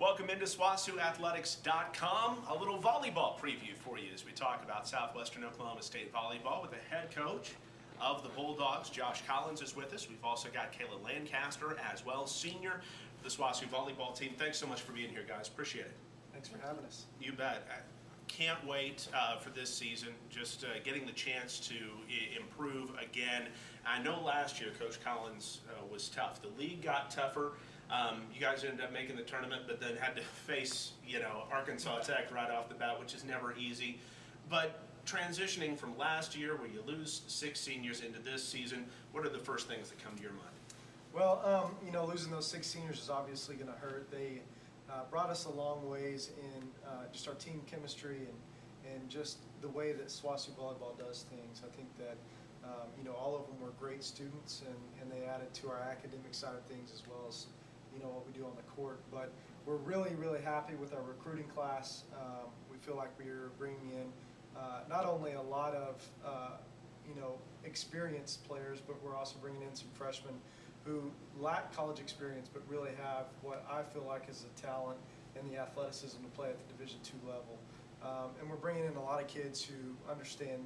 Welcome into SWOSUathletics.com. A little volleyball preview for you as we talk about Southwestern Oklahoma State volleyball with the head coach of the Bulldogs. Josh Collins is with us. We've also got Kaila Lancaster as well, senior for the SWOSU volleyball team. Thanks so much for being here, guys. Appreciate it. Thanks for having us. You bet. I can't wait for this season, just getting the chance to improve again. I know last year Coach Collins was tough. The league got tougher. You guys ended up making the tournament, but then had to face, Arkansas Tech right off the bat, which is never easy. But transitioning from last year, where you lose 6 seniors, into this season, what are the first things that come to your mind? Well, losing those 6 seniors is obviously going to hurt. They brought us a long ways in just our team chemistry and just the way that SWOSU Volleyball does things. I think that all of them were great students, and they added to our academic side of things as well as what we do on the court. But we're really, really happy with our recruiting class. We feel like we're bringing in not only a lot of experienced players, but we're also bringing in some freshmen who lack college experience but really have what I feel like is the talent and the athleticism to play at the Division II level. And we're bringing in a lot of kids who understand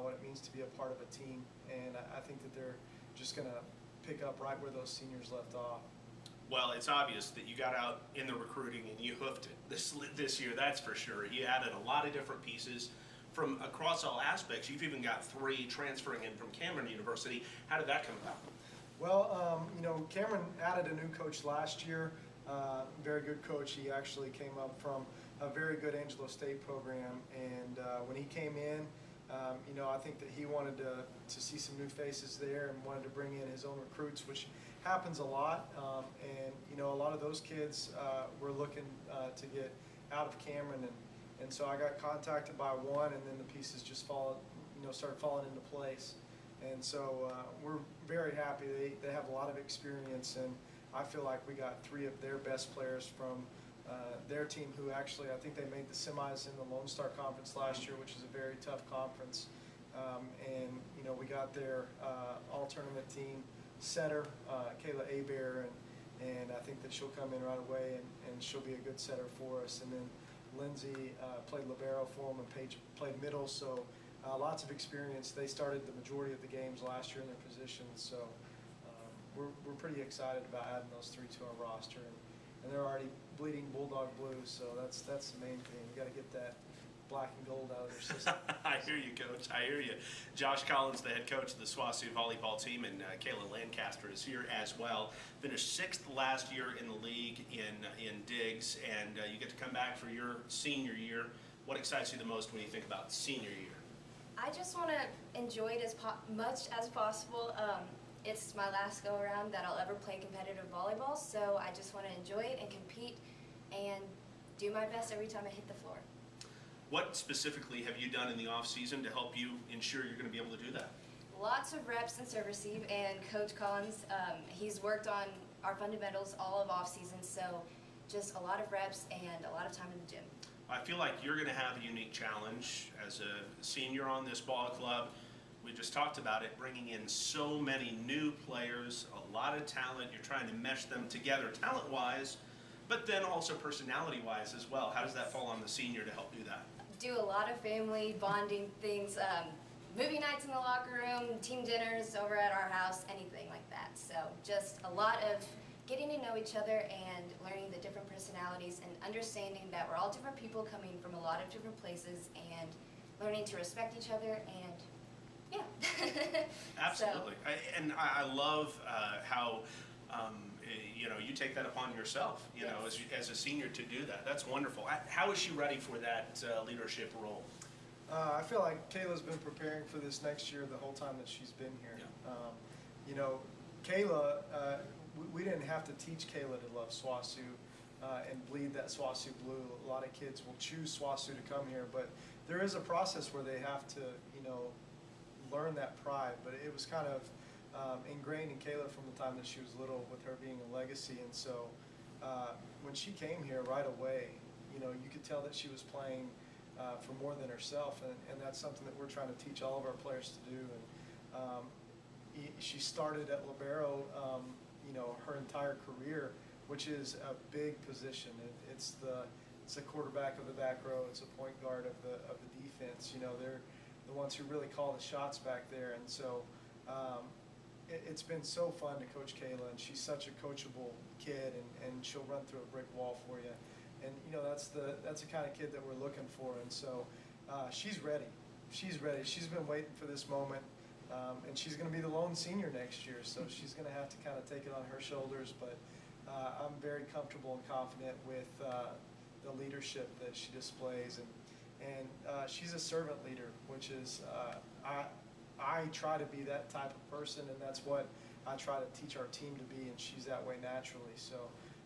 what it means to be a part of a team, and I think that they're just going to pick up right where those seniors left off. Well, it's obvious that you got out in the recruiting and you hoofed it this year, that's for sure. You added a lot of different pieces from across all aspects. You've even got 3 transferring in from Cameron University. How did that come about? Well, Cameron added a new coach last year, very good coach. He actually came up from a very good Angelo State program, and when he came in, I think that he wanted to see some new faces there and wanted to bring in his own recruits, which happens a lot. And a lot of those kids were looking to get out of Cameron, and so I got contacted by one, and then the pieces just started falling into place. And so we're very happy. They have a lot of experience, and I feel like we got 3 of their best players from their team, who actually, I think they made the semis in the Lone Star Conference last year, which is a very tough conference. And we got their all-tournament team setter, Kaila and I think that she'll come in right away, and she'll be a good setter for us. And then Lindsay played Libero for them, and Paige played middle, so lots of experience. They started the majority of the games last year in their positions, so we're pretty excited about adding those 3 to our roster. And they're already bleeding Bulldog blue, so that's the main thing. We got to get that black and gold out of their system. I hear you, Coach. I hear you. Josh Collins, the head coach of the SWOSU volleyball team, and Kaila Lancaster is here as well. Finished 6th last year in the league in digs, and you get to come back for your senior year. What excites you the most when you think about senior year? I just want to enjoy it as much as possible. It's my last go-around that I'll ever play competitive volleyball, so I just want to enjoy it and compete and do my best every time I hit the floor. What specifically have you done in the off-season to help you ensure you're going to be able to do that? Lots of reps and serve receive, and Coach Collins, he's worked on our fundamentals all of off-season, so just a lot of reps and a lot of time in the gym. I feel like you're going to have a unique challenge as a senior on this ball club. We just talked about it, bringing in so many new players, a lot of talent. You're trying to mesh them together talent-wise, but then also personality-wise as well. How does that fall on the senior to help do that? Do a lot of family bonding things, movie nights in the locker room, team dinners over at our house, anything like that. So just a lot of getting to know each other and learning the different personalities and understanding that we're all different people coming from a lot of different places, and learning to respect each other, and yeah. Absolutely. So. I love how you take that upon yourself, yes, as a senior to do that. That's wonderful. How is she ready for that leadership role? I feel like Kayla's been preparing for this next year the whole time that she's been here. Yeah. Kaila, we didn't have to teach Kaila to love SWOSU and bleed that SWOSU blue. A lot of kids will choose SWOSU to come here, but there is a process where they have to, learn that pride. But it was kind of ingrained in Kaila from the time that she was little, with her being a legacy. And so when she came here right away, you could tell that she was playing for more than herself, and that's something that we're trying to teach all of our players to do. And she started at Libero, her entire career which is a big position. It's the quarterback of the back row. It's a point guard of the defense. You know, they're the ones who really call the shots back there. And so it's been so fun to coach Kaila, and she's such a coachable kid, and she'll run through a brick wall for you. And you know, that's the kind of kid that we're looking for. And so she's ready. She's ready. She's been waiting for this moment. And she's going to be the lone senior next year, so she's going to have to kind of take it on her shoulders. But I'm very comfortable and confident with the leadership that she displays, and she's a servant leader, which is I try to be that type of person, and that's what I try to teach our team to be, and she's that way naturally. So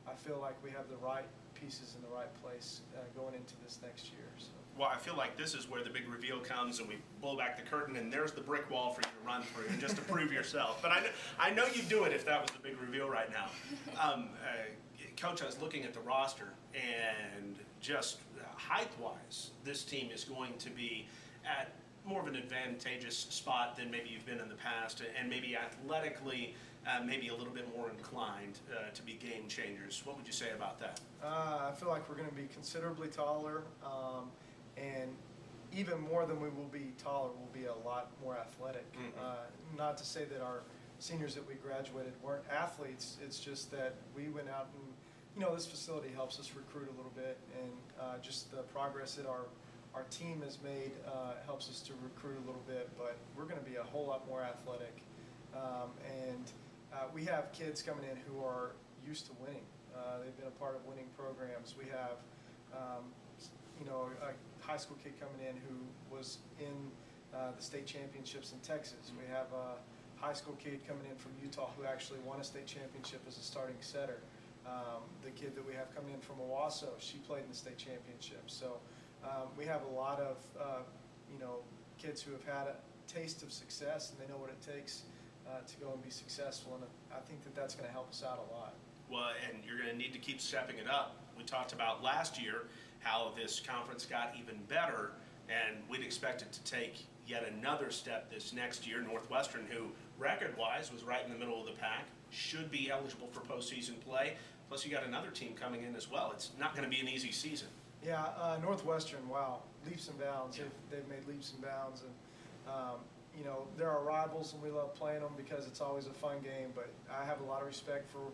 I feel like we have the right pieces in the right place going into this next year. So. Well, I feel like this is where the big reveal comes, and we pull back the curtain, and there's the brick wall for you to run through, and just to prove yourself. But I know you'd do it if that was the big reveal right now. Coach, I was looking at the roster, and just height-wise, this team is going to be at more of an advantageous spot than maybe you've been in the past, and maybe athletically, maybe a little bit more inclined to be game changers. What would you say about that? I feel like we're going to be considerably taller, and even more than we will be taller, we'll be a lot more athletic. Not to say that our seniors that we graduated weren't athletes, it's just that we went out and, you know, this facility helps us recruit a little bit, and just the progress that our team has made helps us to recruit a little bit, but we're going to be a whole lot more athletic. And we have kids coming in who are used to winning. They've been a part of winning programs. We have, you know, a high school kid coming in who was in the state championships in Texas. We have a high school kid coming in from Utah who actually won a state championship as a starting setter. The kid that we have coming in from Owasso, she played in the state championship. So we have a lot of, you know, kids who have had a taste of success, and they know what it takes to go and be successful, and I think that that's going to help us out a lot. Well, and you're going to need to keep stepping it up. We talked about last year how this conference got even better, and we'd expect it to take yet another step this next year. Northwestern, who record-wise was right in the middle of the pack, should be eligible for postseason play. Plus, you got another team coming in as well. It's not going to be an easy season. Yeah, Northwestern, wow, leaps and bounds. Yeah. They've made leaps and bounds, and you know, they're our rivals, and we love playing them because it's always a fun game. But I have a lot of respect for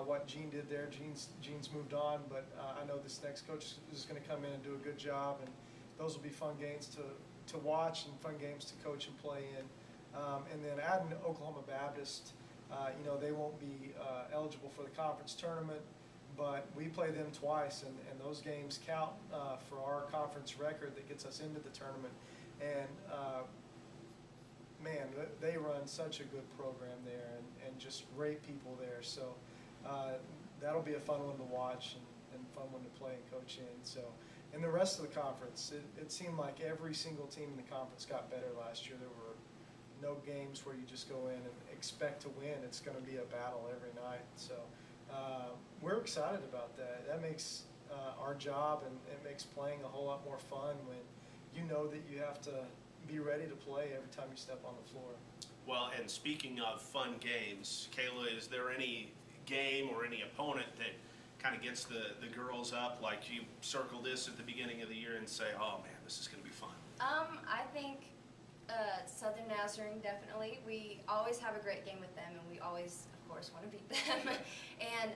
what Gene did there. Gene's moved on, but I know this next coach is going to come in and do a good job, and those will be fun games to watch and fun games to coach and play in. And then adding Oklahoma Baptist, you know, they won't be eligible for the conference tournament, but we play them twice, and those games count for our conference record that gets us into the tournament. And man, they run such a good program there, and just great people there. So that'll be a fun one to watch and fun one to play and coach in. So, and the rest of the conference, it seemed like every single team in the conference got better last year. There were no games where you just go in and expect to win. It's going to be a battle every night. So we're excited about that. That makes our job, and it makes playing a whole lot more fun when you know that you have to be ready to play every time you step on the floor. Well, and speaking of fun games, Kaila, is there any game or any opponent that kind of gets the girls up, like you circle this at the beginning of the year and say, oh man, this is going to be fun? I think Southern Nazarene, definitely. We always have a great game with them, and we always, of course, want to beat them. And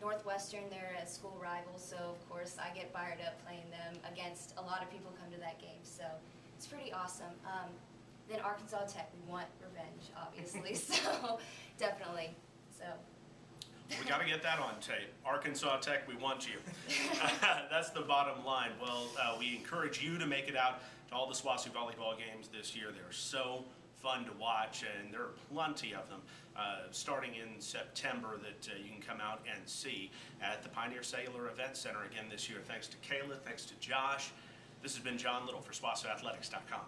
Northwestern, they're a school rival, so of course I get fired up playing them against a lot of people come to that game, so it's pretty awesome. Then Arkansas Tech, we want revenge, obviously, so definitely. So. We got to get that on tape. Arkansas Tech, we want you. That's the bottom line. Well, we encourage you to make it out to all the SWOSU Volleyball games this year. They're so fun to watch, and there are plenty of them starting in September that you can come out and see at the Pioneer Cellular Event Center again this year. Thanks to Kaila, thanks to Josh. This has been John Liddle for SWOSUathletics.com.